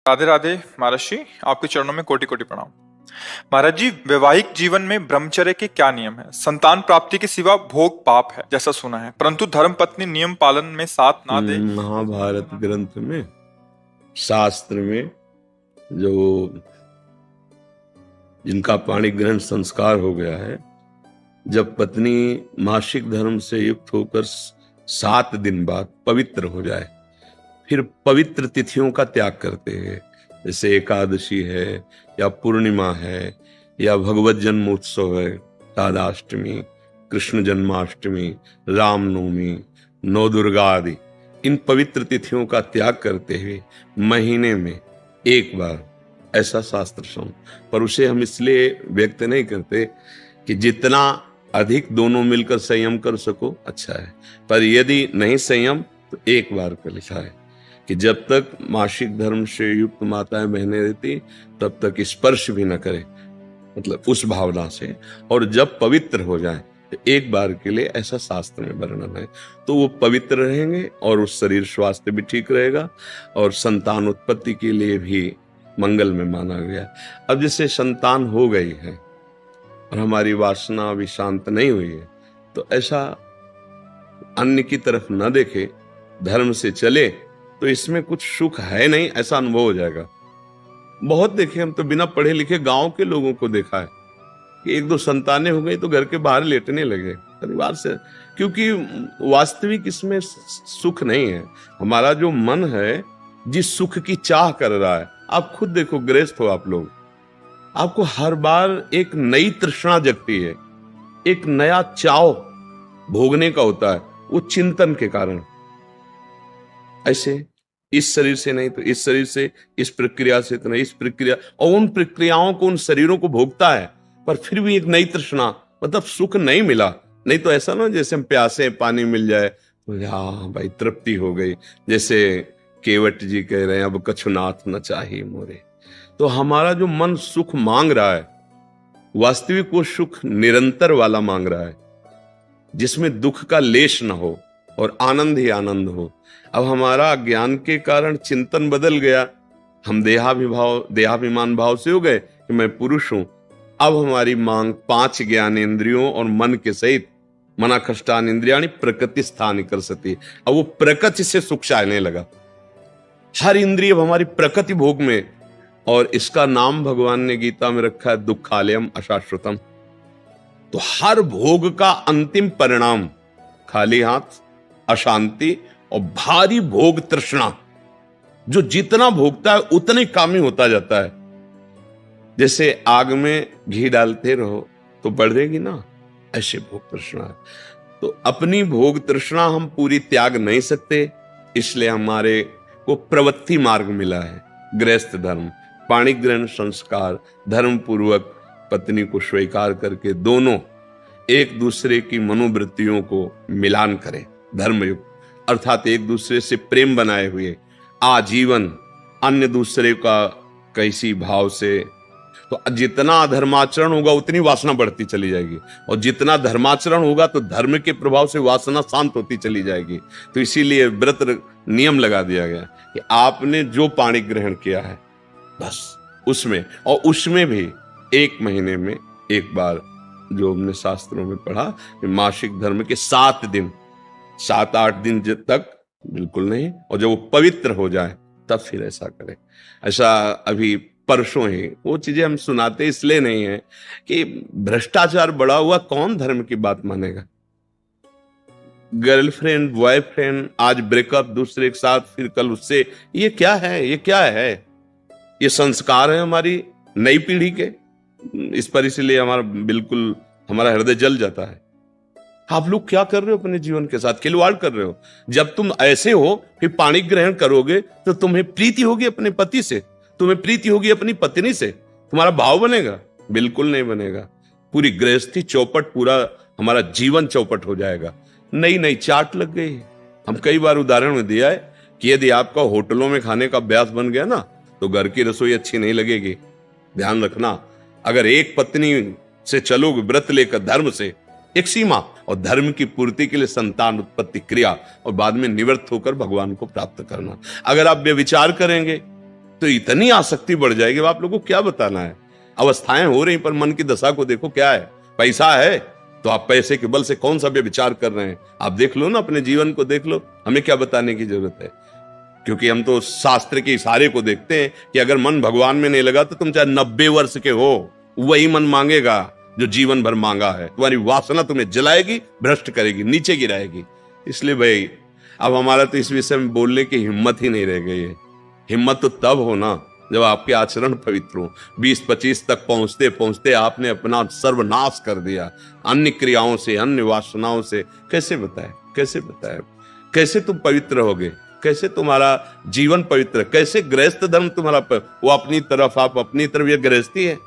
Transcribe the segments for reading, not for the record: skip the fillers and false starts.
राधे राधे महाराज जी, आपके चरणों में कोटि कोटि प्रणाम। महाराज जी, वैवाहिक जीवन में ब्रह्मचर्य के क्या नियम है? संतान प्राप्ति के सिवा भोग पाप है जैसा सुना है, परंतु धर्म पत्नी नियम पालन में साथ ना दे। महाभारत ग्रंथ में, शास्त्र में जो जिनका पाणी ग्रहण संस्कार हो गया है, जब पत्नी मासिक धर्म से युक्त होकर 7 दिन बाद पवित्र हो जाए, फिर पवित्र तिथियों का त्याग करते हैं, जैसे एकादशी है या पूर्णिमा है या भगवत जन्मोत्सव है, राधाष्टमी, कृष्ण जन्माष्टमी, रामनवमी, नौ दुर्गा आदि, इन पवित्र तिथियों का त्याग करते हुए महीने में एक बार, ऐसा शास्त्र सम। पर उसे हम इसलिए व्यक्त नहीं करते कि जितना अधिक दोनों मिलकर संयम कर सको अच्छा है, पर यदि नहीं संयम तो एक बार का लिखा है कि जब तक मासिक धर्म से युक्त माताएं बहनें रहती तब तक स्पर्श भी न करे, मतलब उस भावना से, और जब पवित्र हो जाए तो एक बार के लिए, ऐसा शास्त्र में वर्णन है। तो वो पवित्र रहेंगे और उस शरीर स्वास्थ्य भी ठीक रहेगा और संतान उत्पत्ति के लिए भी मंगल में माना गया। अब जैसे संतान हो गई है और हमारी वासना अभी शांत नहीं हुई है, तो ऐसा अन्य की तरफ न देखे, धर्म से चले, तो इसमें कुछ सुख है नहीं, ऐसा अनुभव हो जाएगा। बहुत देखे, हम तो बिना पढ़े लिखे गांव के लोगों को देखा है कि 1-2 संतानें हो गई तो घर के बाहर लेटने लगे परिवार से, क्योंकि वास्तविक इसमें सुख नहीं है। हमारा जो मन है जिस सुख की चाह कर रहा है, आप खुद देखो, गृहस्थ हो आप लोग, आपको हर बार एक नई तृष्णा जगती है, एक नया चाव भोगने का होता है, वो चिंतन के कारण। ऐसे इस शरीर से नहीं तो इस शरीर से, इस प्रक्रिया से तो नहीं इस प्रक्रिया, और उन प्रक्रियाओं को, उन शरीरों को भोगता है, पर फिर भी एक नई तृष्णा, मतलब सुख नहीं मिला। नहीं तो ऐसा ना जैसे हम प्यासे, पानी मिल जाए तो हाँ भाई तृप्ति हो गई, जैसे केवट जी कह रहे हैं, अब कछुनाथ न चाहिए मोरे। तो हमारा जो मन सुख मांग रहा है, वास्तविक वो सुख निरंतर वाला मांग रहा है, जिसमें दुख का लेश न हो और आनंद ही आनंद हो। अब हमारा ज्ञान के कारण चिंतन बदल गया, हम देहाभिमान भाव से हो गए कि मैं पुरुष हूं। अब हमारी मांग 5 ज्ञानेंद्रियों और मन के सहित, मना कष्टान इंद्रियाणि प्रकृति स्थान कर सकती। अब वो प्रकृति से सुख चाहने लगा, हर इंद्रिय हमारी प्रकृति भोग में, और इसका नाम भगवान ने गीता में रखा है दुखालयम अशाश्वतम। तो हर भोग का अंतिम परिणाम खाली हाथ, अशांति और भारी भोग तृष्णा। जो जितना भोगता है उतने कामी होता जाता है। जैसे आग में घी डालते रहो तो बढ़ेगी ना, ऐसे भोग तृष्णा है। तो अपनी भोग तृष्णा हम पूरी त्याग नहीं सकते, इसलिए हमारे को प्रवृत्ति मार्ग मिला है, गृहस्थ धर्म, पाणी ग्रहण संस्कार, धर्म पूर्वक पत्नी को स्वीकार करके दोनों एक दूसरे की मनोवृत्तियों को मिलान करें, धर्मयुक्त, अर्थात एक दूसरे से प्रेम बनाए हुए आजीवन, अन्य दूसरे का कैसी भाव से। तो जितना अधर्माचरण होगा उतनी वासना बढ़ती चली जाएगी, और जितना धर्माचरण होगा तो धर्म के प्रभाव से वासना शांत होती चली जाएगी। तो इसीलिए व्रत नियम लगा दिया गया कि आपने जो पाणी ग्रहण किया है बस उसमें, और उसमें भी 1 महीने में एक बार, जो हमने शास्त्रों में पढ़ा कि मासिक धर्म के 7 दिन, 7-8 दिन तक बिल्कुल नहीं, और जब वो पवित्र हो जाए तब फिर ऐसा करें। ऐसा अभी परसों ही वो चीजें हम सुनाते इसलिए नहीं है कि भ्रष्टाचार बढ़ा हुआ, कौन धर्म की बात मानेगा। गर्लफ्रेंड बॉयफ्रेंड, आज ब्रेकअप, दूसरे के साथ, फिर कल उससे, ये क्या है? ये क्या है? ये संस्कार है हमारी नई पीढ़ी के। इस पर इसलिए हमारा हृदय जल जाता है। आप लोग क्या कर रहे हो अपने जीवन के साथ? खिलवाड़ कर रहे हो। जब तुम ऐसे हो फिर पाणी ग्रहण करोगे तो तुम्हें प्रीति होगी अपने पति से, तुम्हें प्रीति होगी अपनी पत्नी से, तुम्हारा भाव बनेगा? बिल्कुल नहीं बनेगा। पूरी गृहस्थी चौपट, पूरा हमारा जीवन चौपट हो जाएगा। नई नई चाट लग गई। हम कई बार उदाहरण में दिया है कि यदि आपका होटलों में खाने का अभ्यास बन गया ना, तो घर की रसोई अच्छी नहीं लगेगी। ध्यान रखना, अगर एक पत्नी से चलोगे व्रत लेकर धर्म से, एक सीमा, और धर्म की पूर्ति के लिए संतान उत्पत्ति क्रिया, और बाद में निवृत्त होकर भगवान को प्राप्त करना। अगर आप व्यभिचार करेंगे तो इतनी आसक्ति बढ़ जाएगी, आप लोगों को क्या बताना है। अवस्थाएं हो रही, पर मन की दशा को देखो क्या है। पैसा है तो आप पैसे के बल से कौन सा भी विचार कर रहे हैं। आप देख लो ना, अपने जीवन को देख लो, हमें क्या बताने की जरूरत है। क्योंकि हम तो शास्त्र के इशारे को देखते हैं कि अगर मन भगवान में नहीं लगा तो तुम चाहे 90 वर्ष के हो, वही मन मांगेगा जो जीवन भर मांगा है। तुम्हारी वासना तुम्हें जलाएगी, भ्रष्ट करेगी, नीचे गिराएगी। इसलिए भाई अब हमारा तो इस विषय में बोलने की हिम्मत ही नहीं रह गई है। हिम्मत तो तब हो ना जब आपके आचरण पवित्र हो। 20-25 तक पहुंचते पहुंचते आपने अपना सर्वनाश कर दिया अन्य क्रियाओं से, अन्य वासनाओं से। कैसे बताए, कैसे बताए, कैसे तुम पवित्र होगे, कैसे तुम्हारा जीवन पवित्र, कैसे गृहस्थ धर्म तुम्हारा वो अपनी तरफ, आप अपनी तरफ, ये गृहस्थी है।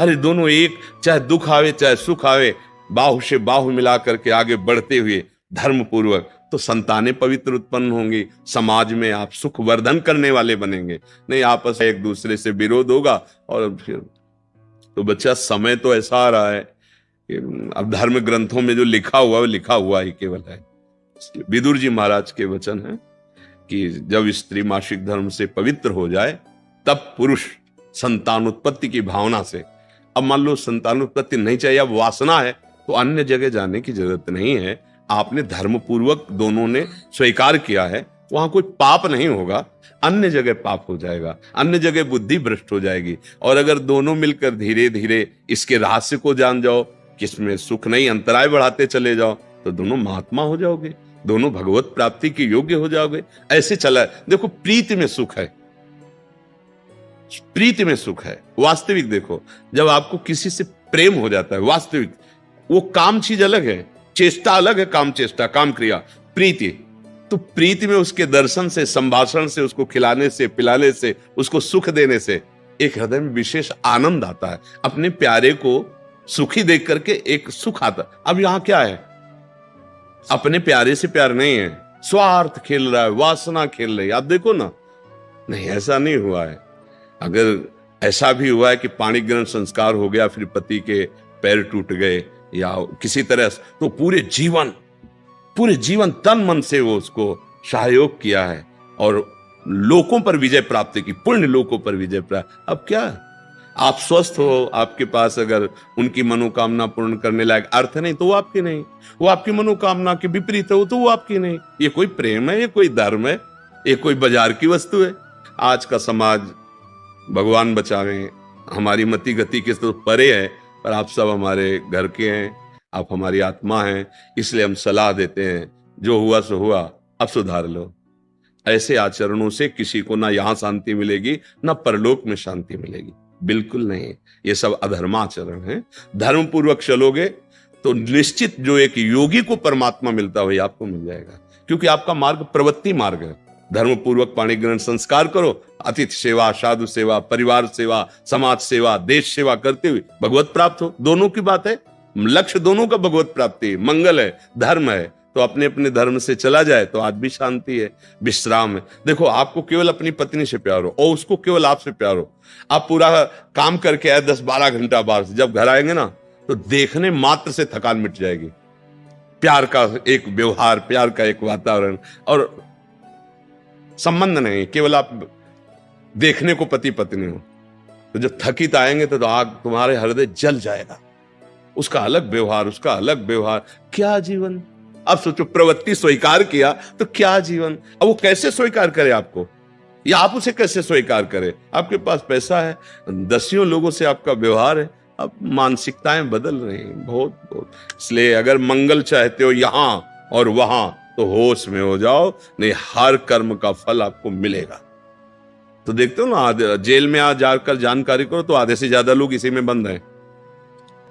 अरे दोनों एक, चाहे दुख आवे चाहे सुख आवे, बाहु से बाहु मिला करके आगे बढ़ते हुए धर्म पूर्वक, तो संतानें पवित्र उत्पन्न होंगी। समाज में आप सुख वर्धन करने वाले बनेंगे। नहीं आपस में एक दूसरे से विरोध होगा और फिर तो बच्चा समय तो ऐसा आ रहा है कि अब धर्म ग्रंथों में जो लिखा हुआ वो लिखा हुआ ही केवल है। विदुर जी महाराज के वचन है कि जब स्त्री मासिक धर्म से पवित्र हो जाए तब पुरुष संतान उत्पत्ति की भावना से, अब मान लो संतान उत्पत्ति नहीं चाहिए, अब वासना है, तो अन्य जगह जाने की जरूरत नहीं है। आपने धर्म पूर्वक दोनों ने स्वीकार किया है, वहां कोई पाप नहीं होगा। अन्य जगह पाप हो जाएगा, अन्य जगह बुद्धि भ्रष्ट हो जाएगी। और अगर दोनों मिलकर धीरे धीरे इसके रहस्य को जान जाओ, किसमें सुख नहीं अंतराय बढ़ाते चले जाओ, तो दोनों महात्मा हो जाओगे, दोनों भगवत प्राप्ति के योग्य हो जाओगे। ऐसे चला देखो, प्रीति में सुख है, प्रीति में सुख है। वास्तविक देखो, जब आपको किसी से प्रेम हो जाता है वास्तविक, वो काम चीज अलग है, चेष्टा अलग है, काम चेष्टा, काम क्रिया, प्रीति। तो प्रीति में उसके दर्शन से, संभाषण से, उसको खिलाने से, पिलाने से, उसको सुख देने से एक हृदय में विशेष आनंद आता है। अपने प्यारे को सुखी देख करके एक सुख आता। अब यहां क्या है, अपने प्यारे से प्यार नहीं है, स्वार्थ खेल रहा है, वासना खेल रही है। आप देखो ना, नहीं ऐसा नहीं हुआ है। अगर ऐसा भी हुआ है कि पाणी ग्रहण संस्कार हो गया, फिर पति के पैर टूट गए या किसी तरह, तो पूरे जीवन तन मन से वो उसको सहयोग किया है और लोकों पर विजय प्राप्त की, पुण्य लोकों पर विजय प्राप्त। अब क्या, आप स्वस्थ हो, आपके पास अगर उनकी मनोकामना पूर्ण करने लायक अर्थ नहीं तो वो आपकी नहीं, वो आपकी मनोकामना के विपरीत हो तो वो आपकी नहीं। ये कोई प्रेम है, ये कोई धर्म है, ये कोई बाजार की वस्तु है। आज का समाज, भगवान बचावे, हमारी मति गति के तो परे है, पर आप सब हमारे घर के हैं, आप हमारी आत्मा हैं, इसलिए हम सलाह देते हैं, जो हुआ सो हुआ, अब सुधार लो। ऐसे आचरणों से किसी को ना यहां शांति मिलेगी ना परलोक में शांति मिलेगी, बिल्कुल नहीं। ये सब अधर्माचरण है। धर्म पूर्वक चलोगे तो निश्चित जो एक योगी को परमात्मा मिलता है वही आपको मिल जाएगा, क्योंकि आपका मार्ग प्रवृत्ति मार्ग है। धर्म पूर्वक पाणी ग्रहण संस्कार करो, अतिथि सेवा, साधु सेवा, परिवार सेवा, समाज सेवा, देश सेवा करते हुए भगवत प्राप्त हो। दोनों की बात है, लक्ष्य दोनों का भगवत प्राप्ति, मंगल है, धर्म है। तो अपने अपने धर्म से चला जाए तो आज भी शांति है, विश्राम है। देखो, आपको केवल अपनी पत्नी से प्यार हो और उसको केवल आपसे प्यार हो। आप पूरा काम करके आए 10-12 घंटा बाहर से, जब घर आएंगे ना तो देखने मात्र से थकान मिट जाएगी। प्यार का एक व्यवहार, प्यार का एक वातावरण और संबंध नहीं, केवल आप देखने को पति पत्नी हो। तो जब थकित आएंगे तो आग तुम्हारे हृदय जल जाएगा। उसका अलग व्यवहार, उसका अलग व्यवहार, क्या जीवन। अब सोचो, प्रवृत्ति स्वीकार किया तो क्या जीवन। अब वो कैसे स्वीकार करे आपको, या आप उसे कैसे स्वीकार करें। आपके पास पैसा है, दसियों लोगों से आपका व्यवहार है, अब मानसिकताएं बदल रही हैं बहुत बहुत। इसलिए अगर मंगल चाहते हो यहां और वहां तो होश में हो जाओ, नहीं हर कर्म का फल आपको मिलेगा। तो देखते हो ना, जेल में आ जाकर जानकारी करो तो आधे से ज्यादा लोग इसी में बंद हैं।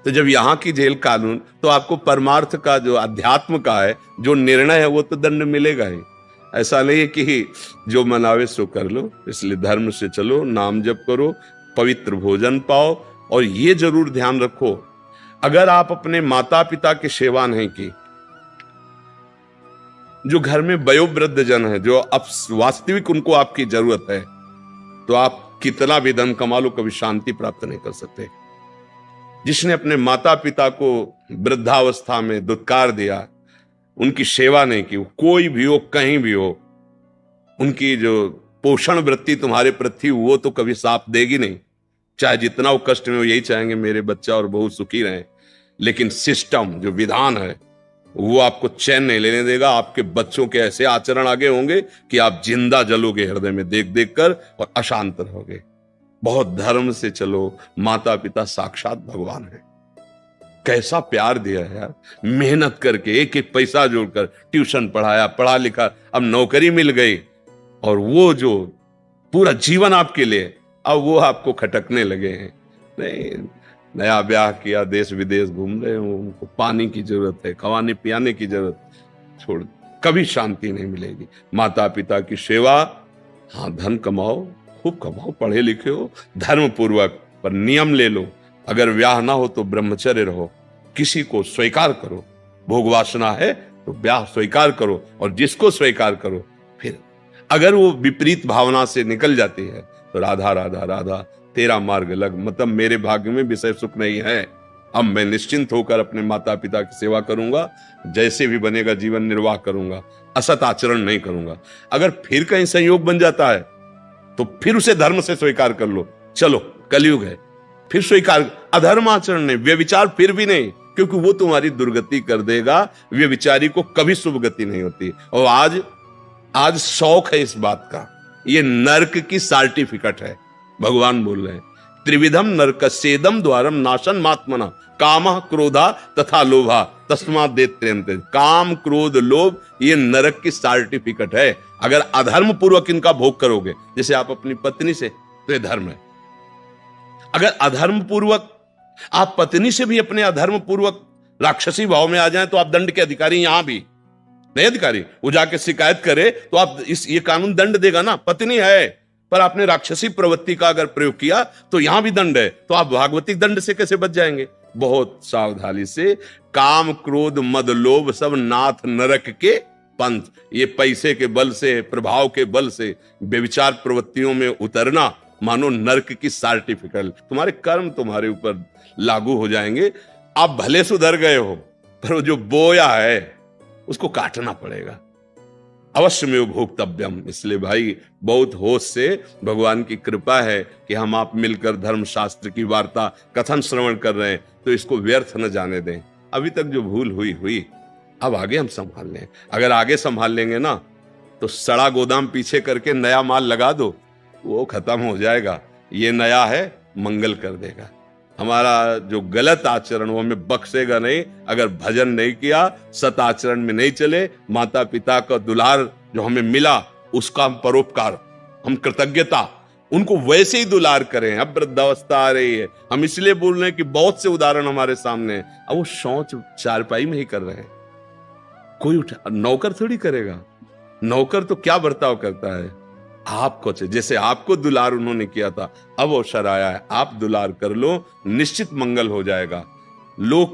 तो जब यहाँ की जेल कानून, तो आपको परमार्थ का जो अध्यात्म का है जो निर्णय है वो तो दंड मिलेगा ही। ऐसा नहीं है कि जो मनावे सो कर लो। इसलिए धर्म से चलो, नाम जप करो, पवित्र भोजन पाओ। और ये जरूर ध्यान रखो, अगर आप अपने माता पिता की सेवा नहीं की, जो घर में वयोवृद्ध जन है, जो अब वास्तविक उनको आपकी जरूरत है, तो आप कितना भी धन कमा लो कभी शांति प्राप्त नहीं कर सकते। जिसने अपने माता पिता को वृद्धावस्था में दुत्कार दिया, उनकी सेवा नहीं की, कोई भी हो, कहीं भी हो, उनकी जो पोषण वृत्ति तुम्हारे प्रति वो तो कभी साथ देगी नहीं। चाहे जितना वो कष्ट में, वो यही चाहेंगे मेरे बच्चा और बहू सुखी रहें, लेकिन सिस्टम जो विधान है वो आपको चैन नहीं लेने देगा। आपके बच्चों के ऐसे आचरण आगे होंगे कि आप जिंदा जलोगे हृदय में देख देख कर और अशांत रहोगे। बहुत धर्म से चलो, माता पिता साक्षात भगवान है। कैसा प्यार दिया है यार, मेहनत करके एक एक पैसा जोड़कर ट्यूशन पढ़ाया, पढ़ा लिखा, अब नौकरी मिल गई, और वो जो पूरा जीवन आपके लिए, अब वो आपको खटकने लगे हैं। नहीं, नया ब्याह किया, देश विदेश घूम रहे हो, उनको पानी की जरूरत है, खवाने पियाने की जरूरत, छोड़, कभी शांति नहीं मिलेगी। माता पिता की सेवा, हाँ धन कमाओ, खूब कमाओ, पढ़े लिखे हो, धर्म पूर्वक, पर नियम ले लो। अगर ब्याह ना हो तो ब्रह्मचर्य रहो, किसी को स्वीकार करो। भोग वासना है तो ब्याह स्वीकार करो, और जिसको स्वीकार करो, फिर अगर वो विपरीत भावना से निकल जाती है तो राधा राधा राधा तेरा मार्ग लग, मतलब मेरे भाग्य में विषय सुख नहीं है, अब मैं निश्चिंत होकर अपने माता पिता की सेवा करूंगा, जैसे भी बनेगा जीवन निर्वाह करूंगा, असत आचरण नहीं करूंगा। अगर फिर कहीं संयोग बन जाता है तो फिर उसे धर्म से स्वीकार कर लो। चलो कलयुग है, फिर स्वीकार, अधर्म आचरण नहीं, व्यभिचार फिर भी नहीं, क्योंकि वो तुम्हारी दुर्गति कर देगा। व्यभिचारी को कभी शुभ गति नहीं होती। और आज शौक है इस बात का, ये नरक की सर्टिफिकेट है। भगवान बोल रहे हैं, त्रिविधम नरकस्येदम द्वारम नाशन मात्मना कामः क्रोधा तथा लोभा तस्मात् दैत्यन्ते। काम क्रोध लोभ ये नरक की सर्टिफिकेट है। अगर अधर्म पूर्वक इनका भोग करोगे, जैसे आप अपनी पत्नी से, तो ये धर्म है। अगर अधर्म पूर्वक आप पत्नी से भी अपने अधर्म पूर्वक राक्षसी भाव में आ जाएं, तो आप दंड के अधिकारी, यहां भी नहीं अधिकारी, वो जाके शिकायत करे तो आप ये कानून दंड देगा ना। पत्नी है पर आपने राक्षसी प्रवृत्ति का अगर प्रयोग किया तो यहां भी दंड है, तो आप भागवतिक दंड से कैसे बच जाएंगे? बहुत सावधानी से। काम क्रोध मद लोभ सब नाथ नरक के पंथ, ये पैसे के बल से, प्रभाव के बल से व्यभिचार प्रवृत्तियों में उतरना मानो नरक की सर्टिफिकेट। तुम्हारे कर्म तुम्हारे ऊपर लागू हो जाएंगे। आप भले सुधर गए हो, पर जो बोया है उसको काटना पड़ेगा। अवश्य में भोक्तव्यम। इसलिए भाई बहुत होश से, भगवान की कृपा है कि हम आप मिलकर धर्मशास्त्र की वार्ता कथन श्रवण कर रहे हैं, तो इसको व्यर्थ न जाने दें। अभी तक जो भूल हुई, अब आगे हम संभाल लें। अगर आगे संभाल लेंगे ना, तो सड़ा गोदाम पीछे करके नया माल लगा दो, वो खत्म हो जाएगा। ये नया है, मंगल कर देगा। हमारा जो गलत आचरण वो हमें बख्शेगा नहीं। अगर भजन नहीं किया, सत आचरण में नहीं चले, माता पिता का दुलार जो हमें मिला उसका हम परोपकार, हम कृतज्ञता, उनको वैसे ही दुलार करें। अब वृद्धावस्था आ रही है, हम इसलिए बोल रहे हैं कि बहुत से उदाहरण हमारे सामने हैं। अब वो शौच चारपाई में ही कर रहे हैं, कोई नौकर थोड़ी करेगा। नौकर तो क्या बर्ताव करता है, आपको, जैसे आपको दुलार उन्होंने किया था, अब अवसर आया है, आप दुलार कर लो, निश्चित मंगल हो जाएगा। लोग